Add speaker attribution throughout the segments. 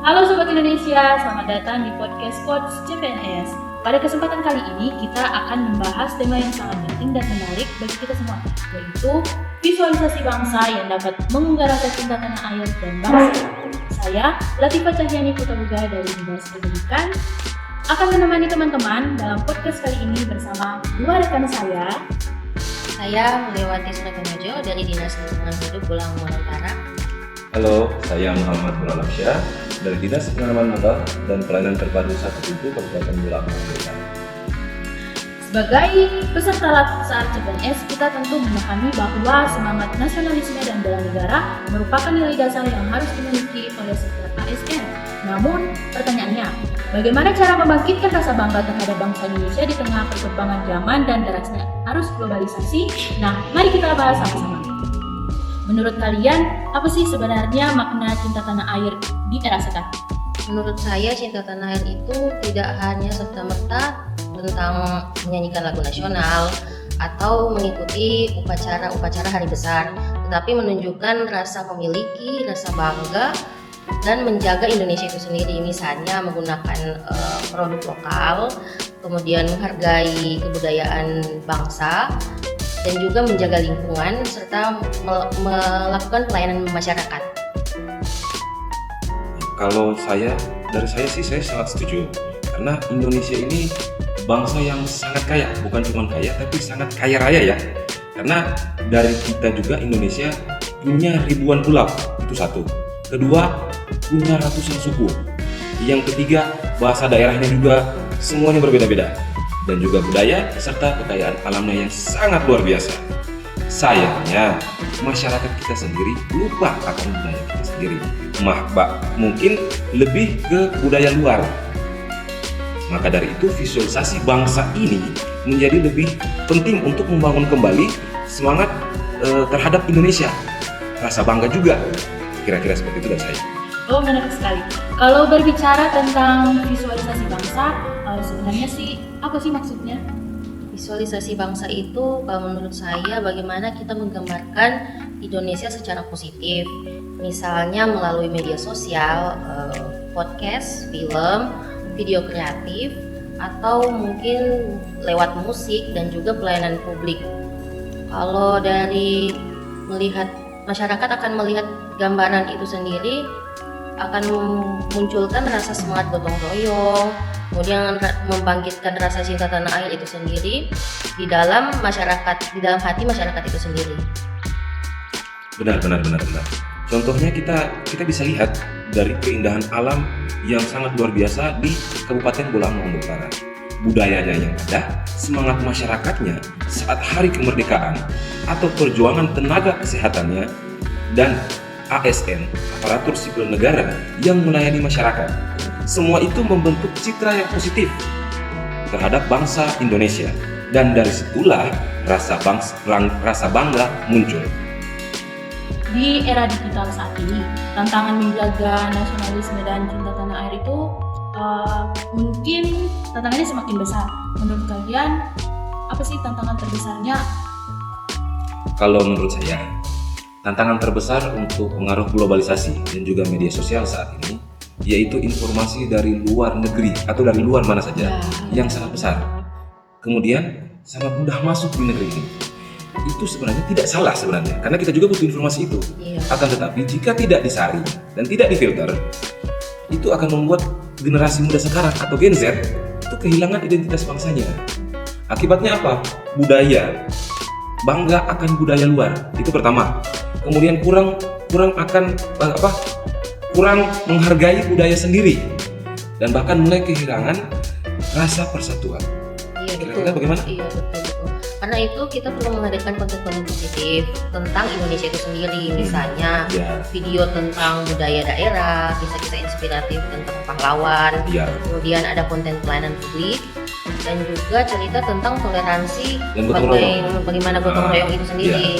Speaker 1: Halo Sobat Indonesia, selamat datang di podcast Coach CPNS. Pada kesempatan kali ini kita akan membahas tema yang sangat penting dan menarik bagi kita semua, yaitu visualisasi bangsa yang dapat mengunggah rasa cinta tanah air dan bangsa. Saya, Latifah Cahyani Putabuga dari Dinas Pendidikan, akan menemani teman-teman dalam podcast kali ini bersama dua rekan saya.
Speaker 2: Saya Melewati Sunatanojo dari Dinas Lingkungan Hidup Pulau Utara.
Speaker 3: Halo, saya Muhammad Nuralamsyah dari Dinas Penanaman Modal dan Pelayanan Terpadu 1 Kabupaten Pulau Utara.
Speaker 1: Sebagai peserta saat CPNS, kita tentu memahami bahwa semangat nasionalisme dan bela negara merupakan nilai dasar yang harus dimiliki oleh setiap ASN. Namun, pertanyaannya, bagaimana cara membangkitkan rasa bangga terhadap bangsa Indonesia di tengah perkembangan zaman dan derasnya arus globalisasi? Nah, mari kita bahas sama-sama. Menurut kalian, apa sih sebenarnya makna cinta tanah air di era sekarang?
Speaker 2: Menurut saya, cinta tanah air itu tidak hanya serta-merta tentang menyanyikan lagu nasional atau mengikuti upacara-upacara hari besar, tetapi menunjukkan rasa memiliki, rasa bangga, dan menjaga Indonesia itu sendiri. Misalnya menggunakan produk lokal, kemudian menghargai kebudayaan bangsa, dan juga menjaga lingkungan serta melakukan pelayanan masyarakat.
Speaker 3: Kalau dari saya sih saya sangat setuju, karena Indonesia ini bangsa yang sangat kaya, bukan cuma kaya tapi sangat kaya raya ya. Karena dari kita juga Indonesia punya ribuan pulau, itu satu. Kedua, punya ratusan suku. Yang ketiga, bahasa daerahnya juga semuanya berbeda-beda. Dan juga budaya serta kekayaan alamnya yang sangat luar biasa. Sayangnya, masyarakat kita sendiri lupa akan budaya kita sendiri. Mungkin lebih ke budaya luar. Maka dari itu visualisasi bangsa ini menjadi lebih penting untuk membangun kembali semangat terhadap Indonesia. Rasa bangga juga. Kira-kira seperti itu dari saya.
Speaker 1: Oh, menarik sekali. Kalau berbicara tentang visualisasi bangsa, sebenarnya sih apa sih maksudnya?
Speaker 2: Visualisasi bangsa itu kalau menurut saya bagaimana kita menggambarkan Indonesia secara positif, misalnya melalui media sosial, podcast, film, video kreatif, atau mungkin lewat musik dan juga pelayanan publik. Kalau dari melihat masyarakat akan melihat gambaran itu sendiri, akan memunculkan rasa semangat gotong royong, kemudian membangkitkan rasa cinta tanah air itu sendiri di dalam masyarakat, di dalam hati masyarakat itu sendiri.
Speaker 3: Benar. Contohnya kita bisa lihat dari keindahan alam yang sangat luar biasa di Kabupaten Bolang Utara. Budayanya yang ada, semangat masyarakatnya saat hari kemerdekaan atau perjuangan tenaga kesehatannya, dan ASN, aparatur sipil negara yang melayani masyarakat. Semua itu membentuk citra yang positif terhadap bangsa Indonesia, dan dari situlah rasa bangga muncul.
Speaker 1: Di era digital saat ini, tantangan menjaga nasionalisme dan cinta tanah air itu mungkin tantangannya semakin besar. Menurut kalian, apa sih tantangan terbesarnya?
Speaker 3: Kalau menurut saya, tantangan terbesar untuk pengaruh globalisasi dan juga media sosial saat ini yaitu informasi dari luar negeri atau dari luar mana saja yang sangat besar. Kemudian sangat mudah masuk di negeri ini. Itu sebenarnya tidak salah sebenarnya, karena kita juga butuh informasi itu. Akan tetapi jika tidak disaring dan tidak difilter, itu akan membuat generasi muda sekarang atau Gen Z itu kehilangan identitas bangsanya. Akibatnya apa? Budaya. Bangga akan budaya luar. Itu pertama. Kemudian kurang menghargai budaya sendiri, dan bahkan mulai kehilangan rasa persatuan.
Speaker 2: Iya,
Speaker 3: Kira-kira bagaimana?
Speaker 2: Iya, betul. Karena itu kita perlu menghadirkan konten-konten positif tentang Indonesia itu sendiri, misalnya video tentang budaya daerah, kisah-kisah inspiratif tentang pahlawan, kemudian ada konten pelayanan publik, dan juga cerita tentang toleransi bagaimana gotong royong itu sendiri.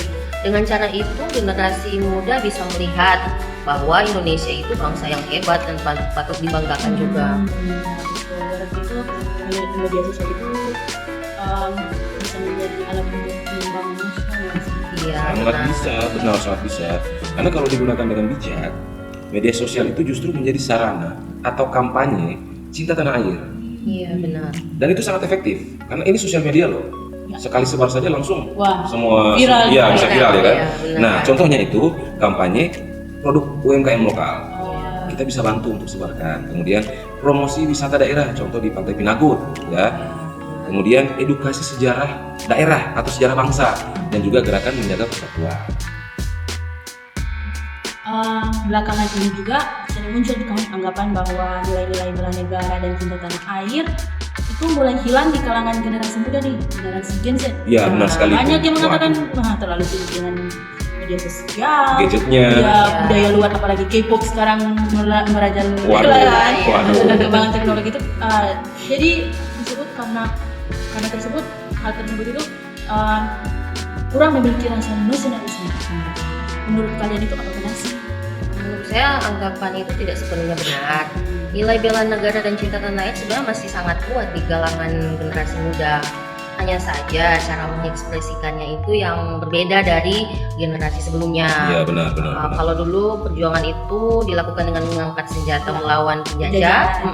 Speaker 2: Dengan cara itu generasi muda bisa melihat bahwa Indonesia itu bangsa yang hebat dan patut dibanggakan juga.
Speaker 1: Betul. Berarti itu media sosial itu bisa menjadi alat untuk membangun nasional.
Speaker 2: Iya,
Speaker 3: sangat bisa. Karena kalau digunakan dengan bijak, media sosial itu justru menjadi sarana atau kampanye cinta tanah air.
Speaker 2: Iya benar.
Speaker 3: Dan itu sangat efektif karena ini sosial media loh. Sekali sebar saja langsung
Speaker 1: Wah,
Speaker 3: semua
Speaker 1: viral.
Speaker 3: ya bisa viral ya kan.
Speaker 2: Iya, benar.
Speaker 3: Nah, contohnya itu kampanye produk UMKM lokal.
Speaker 1: Oh,
Speaker 3: Kita bisa bantu untuk sebarkan. Kemudian promosi wisata daerah, contoh di Pantai Pinagut ya. Kemudian edukasi sejarah daerah atau sejarah bangsa dan juga gerakan menjaga persatuan.
Speaker 1: Belakangan ini juga sering muncul anggapan bahwa nilai-nilai bela negara dan cinta tanah air itu mulai hilang di kalangan generasi muda nih, generasi Gen Z.
Speaker 3: Ya, benar sekali.
Speaker 1: Banyak yang mengatakan
Speaker 3: Waduh.
Speaker 1: terlalu sibuk dengan media sosial,
Speaker 3: Gadgetnya.
Speaker 1: ya, budaya luar apalagi K-pop sekarang merajalela
Speaker 3: Waduh.
Speaker 1: kan, perkembangan teknologi itu. Jadi disebut karena hal tersebut itu kurang memiliki rasa nasionalisme. Menurut kalian itu apa benar sih?
Speaker 2: Menurut saya anggapan itu tidak sepenuhnya benar. Nilai bela negara dan cinta tanah air sebenarnya masih sangat kuat di kalangan generasi muda. Hanya saja cara mengekspresikannya itu yang berbeda dari generasi sebelumnya.
Speaker 3: Iya benar.
Speaker 2: Kalau dulu perjuangan itu dilakukan dengan mengangkat senjata melawan penjajah.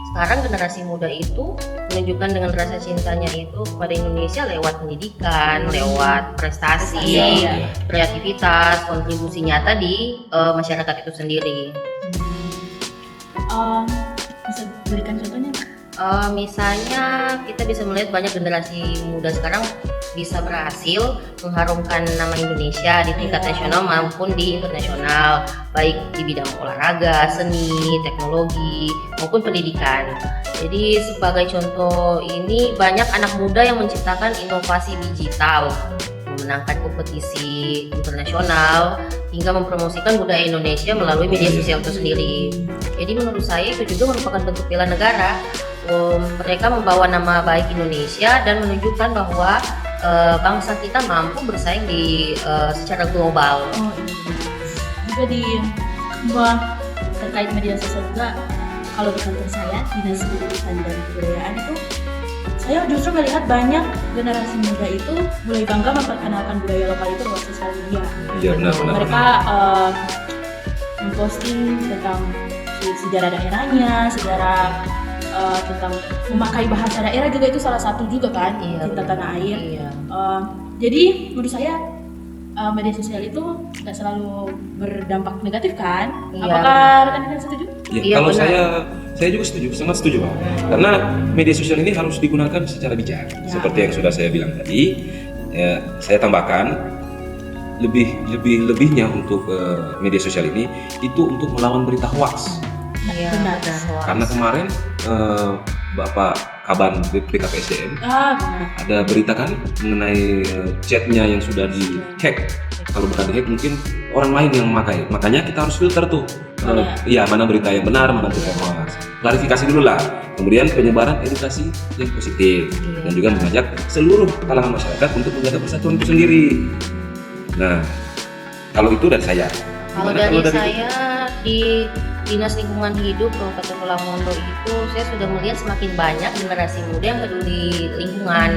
Speaker 2: Sekarang generasi muda itu menunjukkan dengan rasa cintanya itu kepada Indonesia lewat pendidikan, lewat prestasi,
Speaker 3: Iya.
Speaker 2: kreativitas, kontribusi nyata di masyarakat itu sendiri.
Speaker 1: Bisa berikan contohnya?
Speaker 2: Misalnya kita bisa melihat banyak generasi muda sekarang bisa berhasil mengharumkan nama Indonesia di tingkat nasional maupun di internasional, baik di bidang olahraga, seni, teknologi maupun pendidikan. Jadi sebagai contoh ini banyak anak muda yang menciptakan inovasi digital, memenangkan kompetisi internasional hingga mempromosikan budaya Indonesia melalui media sosial itu sendiri. Jadi menurut saya itu juga merupakan bentuk bela negara. Mereka membawa nama baik Indonesia dan menunjukkan bahwa bangsa kita mampu bersaing di secara global.
Speaker 1: Oh ini juga di terkait media sosial juga. Kalau di kantor saya, Dinas Pendidikan dan Kebudayaan itu, saya justru melihat banyak generasi muda itu mulai bangga memperkenalkan budaya lokal itu lewat sosial media.
Speaker 3: Iya benar.
Speaker 1: Mereka memposting tentang sejarah daerahnya, sejarah tentang memakai bahasa daerah juga itu salah satu juga kan, cinta tanah air.
Speaker 2: Iya.
Speaker 1: Jadi menurut saya media sosial itu nggak selalu berdampak negatif kan?
Speaker 2: Iya.
Speaker 1: Apakah rekan-rekan setuju?
Speaker 3: Ya,
Speaker 2: Iya,
Speaker 3: kalau
Speaker 2: benar.
Speaker 3: saya juga setuju, sangat setuju Pak. Karena media sosial ini harus digunakan secara bijak.
Speaker 1: Ya.
Speaker 3: Seperti yang sudah saya bilang tadi, saya tambahkan lebihnya untuk media sosial ini itu untuk melawan berita hoax.
Speaker 2: Iya,
Speaker 1: Benar.
Speaker 2: benar.
Speaker 3: Karena kemarin Bapak Kaban BKPSDM
Speaker 1: Benar.
Speaker 3: ada berita kan mengenai chatnya yang sudah di-hack. Kalau bukan di-hack mungkin orang lain yang memakai. Makanya kita harus filter tuh. Mana berita yang benar, mana berita hoax. Klarifikasi dulu lah. Kemudian penyebaran edukasi yang positif dan juga mengajak seluruh kalangan masyarakat untuk menjaga persatuan itu sendiri. Nah, kalau itu dari saya.
Speaker 2: Kalau
Speaker 3: Gimana
Speaker 2: dari saya di Dinas Lingkungan Hidup Kabupaten Pulau Mondo itu saya sudah melihat semakin banyak generasi muda yang peduli lingkungan.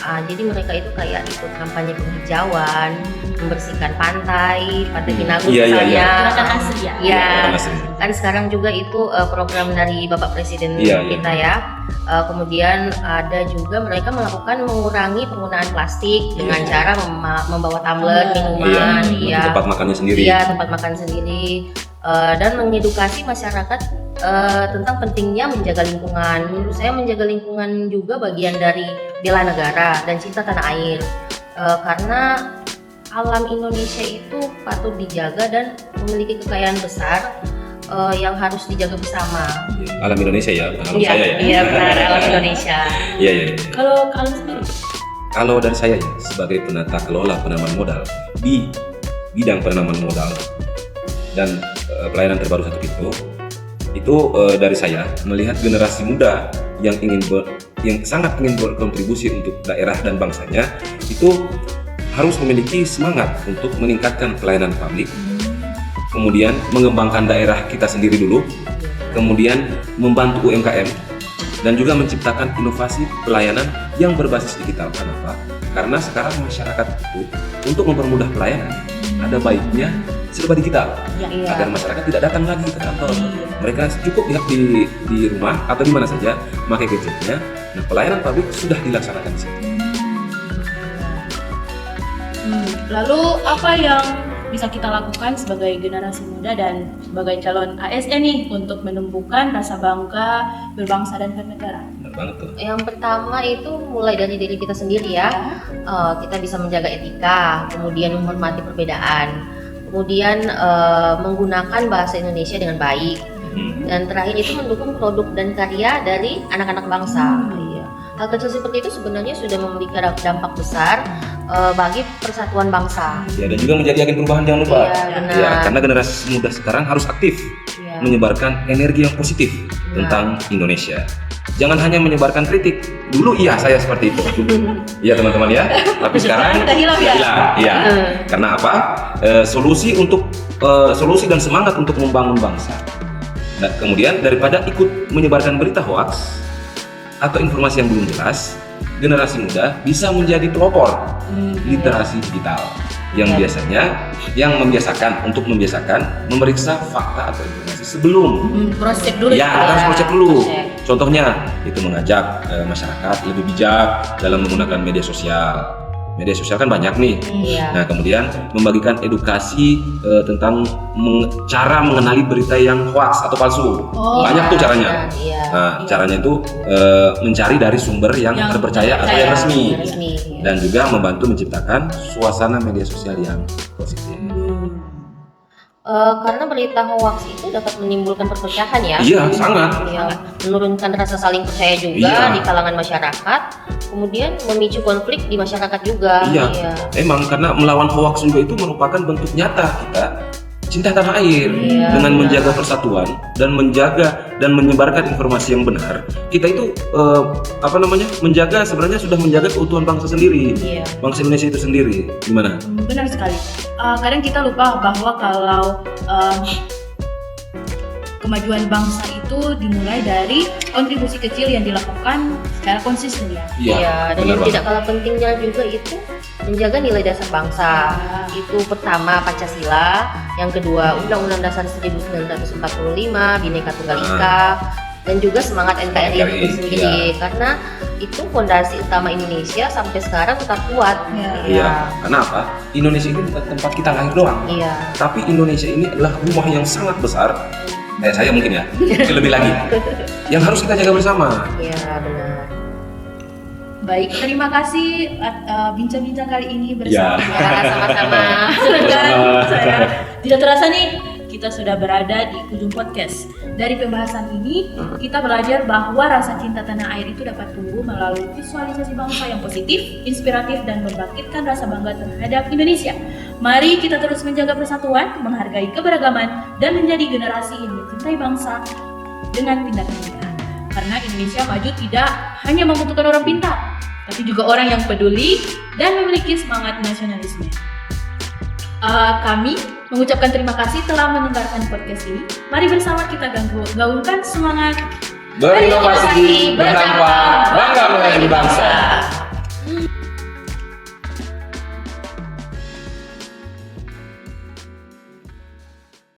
Speaker 2: Jadi mereka itu kayak ikut kampanye penghijauan, membersihkan pantai Pinagut
Speaker 3: Iya, iya,
Speaker 2: misalnya.
Speaker 1: Gerakan asri ya.
Speaker 2: Iya.
Speaker 3: Gerakan asri.
Speaker 2: Kan sekarang juga itu program dari Bapak Presiden
Speaker 3: Iya,
Speaker 2: kita ya. Kemudian ada juga mereka melakukan mengurangi penggunaan plastik dengan cara membawa tumbler minuman,
Speaker 3: tempat makannya sendiri.
Speaker 2: Iya, tempat makan sendiri. Dan mengedukasi masyarakat tentang pentingnya menjaga lingkungan. Menurut saya menjaga lingkungan juga bagian dari bela negara dan cinta tanah air. Karena alam Indonesia itu patut dijaga dan memiliki kekayaan besar yang harus dijaga bersama.
Speaker 3: Alam Indonesia ya, bukan alam
Speaker 2: Iya,
Speaker 3: saya ya.
Speaker 2: iya benar, alam Indonesia.
Speaker 3: Iya.
Speaker 1: Kalau kalian sendiri?
Speaker 3: Kalau dari saya ya, sebagai penata kelola penanaman modal di bidang penanaman modal dan pelayanan terbaru satu pintu, itu dari saya melihat generasi muda yang sangat ingin berkontribusi untuk daerah dan bangsanya itu harus memiliki semangat untuk meningkatkan pelayanan publik, kemudian mengembangkan daerah kita sendiri dulu, kemudian membantu UMKM dan juga menciptakan inovasi pelayanan yang berbasis digital. Kenapa? Karena sekarang masyarakat itu untuk mempermudah pelayanan ada baiknya serba digital
Speaker 2: Iya.
Speaker 3: agar masyarakat tidak datang lagi ke kantor. Mereka cukup lihat di rumah atau di mana saja pakai gadgetnya. Nah, pelayanan publik sudah dilaksanakan di situ.
Speaker 1: Lalu apa yang bisa kita lakukan sebagai generasi muda dan sebagai calon ASN nih untuk menumbuhkan rasa bangga berbangsa dan bernegara?
Speaker 3: Benar banget tuh.
Speaker 2: Yang pertama itu mulai dari diri kita sendiri ya. Kita bisa menjaga etika, kemudian menghormati perbedaan, kemudian menggunakan bahasa Indonesia dengan baik, dan terakhir itu mendukung produk dan karya dari anak-anak bangsa. Iya. Hal kecil seperti itu sebenarnya sudah memiliki dampak besar bagi persatuan bangsa.
Speaker 3: Ya, dan juga menjadi agen perubahan, jangan lupa.
Speaker 2: Iya, benar.
Speaker 3: Ya, karena generasi muda sekarang harus aktif
Speaker 2: Iya.
Speaker 3: menyebarkan energi yang positif
Speaker 2: Benar.
Speaker 3: tentang Indonesia. Jangan hanya menyebarkan kritik. Dulu iya saya seperti itu. Iya teman-teman ya. Tapi sekarang
Speaker 1: Udah hilang ya?
Speaker 3: Iya. Karena apa? Solusi dan semangat untuk membangun bangsa. Nah, kemudian daripada ikut menyebarkan berita hoaks atau informasi yang belum jelas, generasi muda bisa menjadi pelopor literasi digital yang biasanya membiasakan memeriksa fakta atau informasi sebelum.
Speaker 1: Cross check dulu.
Speaker 3: Ya, kita harus
Speaker 2: Ya,
Speaker 3: cross-check dulu.
Speaker 2: cross-check.
Speaker 3: Contohnya itu mengajak masyarakat lebih bijak dalam menggunakan media sosial. Media sosial kan banyak nih.
Speaker 2: Iya.
Speaker 3: Nah, kemudian membagikan edukasi tentang cara mengenali berita yang hoax atau palsu.
Speaker 1: Oh,
Speaker 3: Banyak tuh caranya.
Speaker 2: Iya.
Speaker 3: Nah, caranya itu mencari dari sumber yang
Speaker 1: Yang
Speaker 3: terpercaya atau
Speaker 1: terpercaya.
Speaker 3: yang resmi.
Speaker 2: Resmi. Iya.
Speaker 3: Dan juga membantu menciptakan suasana media sosial yang positif.
Speaker 2: Karena berita hoax itu dapat menimbulkan perpecahan ya.
Speaker 3: Iya, sangat.
Speaker 2: Iya, menurunkan rasa saling percaya juga
Speaker 3: Iya.
Speaker 2: di kalangan masyarakat, kemudian memicu konflik di masyarakat juga.
Speaker 3: Iya. Emang karena melawan hoax juga itu merupakan bentuk nyata kita cinta tanah air.
Speaker 2: Iya,
Speaker 3: Dengan
Speaker 2: benar.
Speaker 3: menjaga persatuan dan menjaga dan menyebarkan informasi yang benar, kita itu sebenarnya sudah menjaga keutuhan bangsa sendiri.
Speaker 2: Iya.
Speaker 3: Bangsa Indonesia itu sendiri. Gimana?
Speaker 1: Benar sekali. Kadang kita lupa bahwa kalau kemajuan bangsa itu dimulai dari kontribusi kecil yang dilakukan secara konsisten ya.
Speaker 2: Iya, dan
Speaker 3: benar
Speaker 2: yang
Speaker 3: banget.
Speaker 2: tidak kalah pentingnya juga itu menjaga nilai dasar bangsa.
Speaker 1: Ya.
Speaker 2: Itu pertama Pancasila, yang kedua Undang-Undang Dasar 1945, Bhinneka Tunggal Ika, dan juga semangat NKRI itu sendiri. Karena itu fondasi utama Indonesia sampai sekarang tetap kuat.
Speaker 3: Iya. Karena apa? Indonesia ini bukan tempat kita lahir doang.
Speaker 2: Iya.
Speaker 3: Tapi Indonesia ini adalah rumah yang sangat besar. Saya mungkin ya, mungkin lebih lagi. Yang harus kita jaga bersama.
Speaker 2: Iya, benar.
Speaker 1: Baik, terima kasih bincang-bincang kali ini bersama.
Speaker 2: Ya, sama-sama.
Speaker 1: Saya tidak terasa nih kita sudah berada di ujung podcast. Dari pembahasan ini kita belajar bahwa rasa cinta tanah air itu dapat tumbuh melalui visualisasi bangsa yang positif, inspiratif, dan membangkitkan rasa bangga terhadap Indonesia. Mari kita terus menjaga persatuan, menghargai keberagaman, dan menjadi generasi yang mencintai bangsa dengan tindakan kita. Karena Indonesia maju tidak hanya membutuhkan orang pintar, tapi juga orang yang peduli dan memiliki semangat nasionalisme. Kami mengucapkan terima kasih telah mendengarkan podcast ini. Mari bersama kita gaungkan semangat
Speaker 3: Berinovasi, berdampak, bangga menjadi bangsa.